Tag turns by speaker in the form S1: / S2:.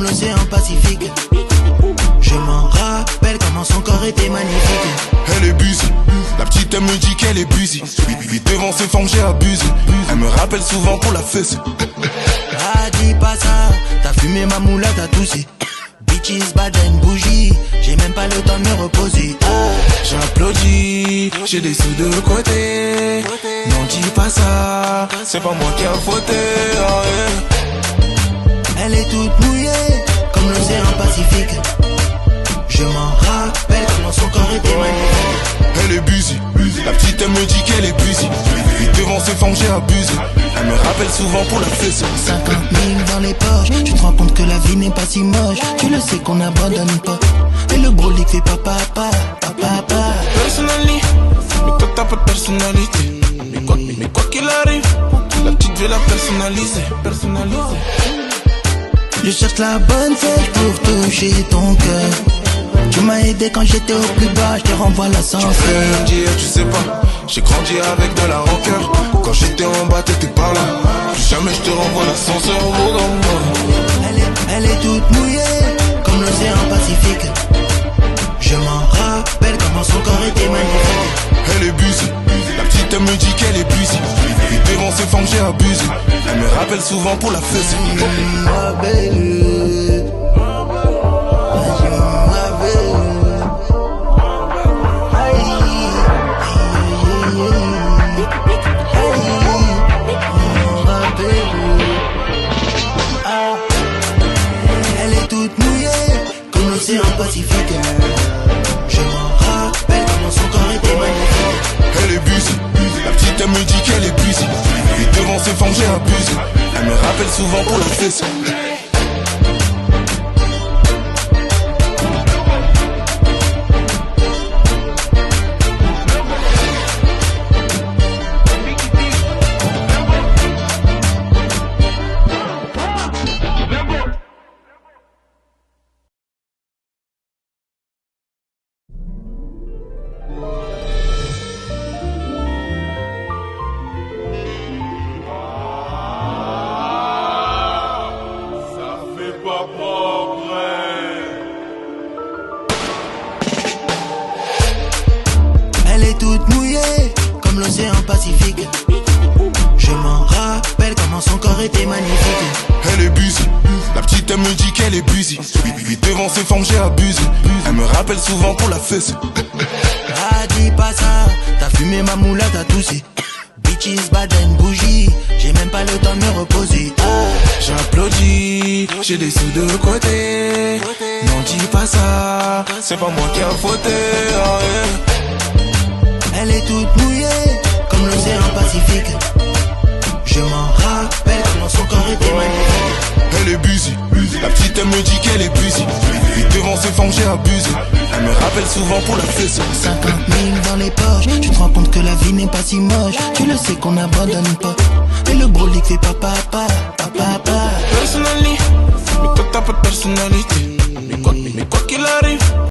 S1: l'océan Pacifique. Je m'en rappelle comment son corps était magnifique.
S2: Elle est busy, la petite elle me dit qu'elle est busy. Puis devant ses formes j'ai abusé. Elle me rappelle souvent pour la fesse.
S1: Ah dis pas ça, t'as fumé ma moula, t'as toussé. Bitches, bad and bougie, j'ai même pas le temps de me reposer.
S2: J'applaudis, j'ai des sous de côté. Non dis pas ça, c'est pas moi qui a fauté.
S1: Elle est toute mouillée, comme l'océan Pacifique. Je m'en rappelle comment son corps était magnifique.
S2: Elle est busy, la petite elle me dit qu'elle est busy. Puis devant ses formes j'ai abusé. Elle me rappelle souvent pour la fesse.
S1: 50 000 dans les poches, tu te rends compte que la vie n'est pas si moche. Tu le sais qu'on n'abandonne pas. Et le brolic fait papa.
S2: Personally, mais toi t'as pas de personnalité. Mais quoi qu'il arrive, la petite je vais la personnaliser.
S1: Je cherche la bonne fête pour toucher ton cœur. Tu m'as aidé quand j'étais au plus bas, je te renvoie l'ascenseur.
S2: Tu peux me dire, tu sais pas, j'ai grandi avec de la rancœur. Quand j'étais en bas, t'étais pas là. Plus jamais je te renvoie l'ascenseur.
S1: Elle est toute mouillée, comme l'océan Pacifique. Je m'en rappelle comment son corps était magnifique.
S2: Elle est busy, la petite elle me dit qu'elle est busy. Puis devant ses formes j'ai abusé. Elle me rappelle souvent pour la fesse.
S1: Ma belle, elle est toute mouillée, comme l'océan Pacifique. Je m'en rappelle comment son corps était magnifique.
S2: Elle est busy, la petite elle me dit qu'elle est busy. Puis devant ses formes j'ai abusé. Elle me rappelle souvent pour la fesse.
S1: Elle est toute mouillée, comme l'océan Pacifique. Je m'en rappelle comment son corps était magnifique.
S2: Elle est busy, la petite elle me dit qu'elle est busy. Puis devant ses formes j'ai abusé. Elle me rappelle souvent pour la fesse.
S1: Ah dis pas ça, t'as fumé ma moula, t'as toussé. Bitches, bad and bougie, j'ai même pas le temps de me reposer.
S2: J'applaudis, j'ai des sous de côté. Non dis pas ça, c'est pas moi qui a fauté.
S1: Elle est toute mouillée, comme l'océan Pacifique. Je m'en rappelle comment son corps était magnifique.
S2: Elle est busy, la petite elle me dit qu'elle est busy. Puis devant ses formes j'ai abusé. Elle me rappelle souvent pour la fesse.
S1: 50 000 dans les poches, tu te rends compte que la vie n'est pas si moche. Tu le sais qu'on n'abandonne pas. Et le brolic fait papa.
S2: Personally, mais toi t'as pas de personnalité. Mais quoi qu'il arrive,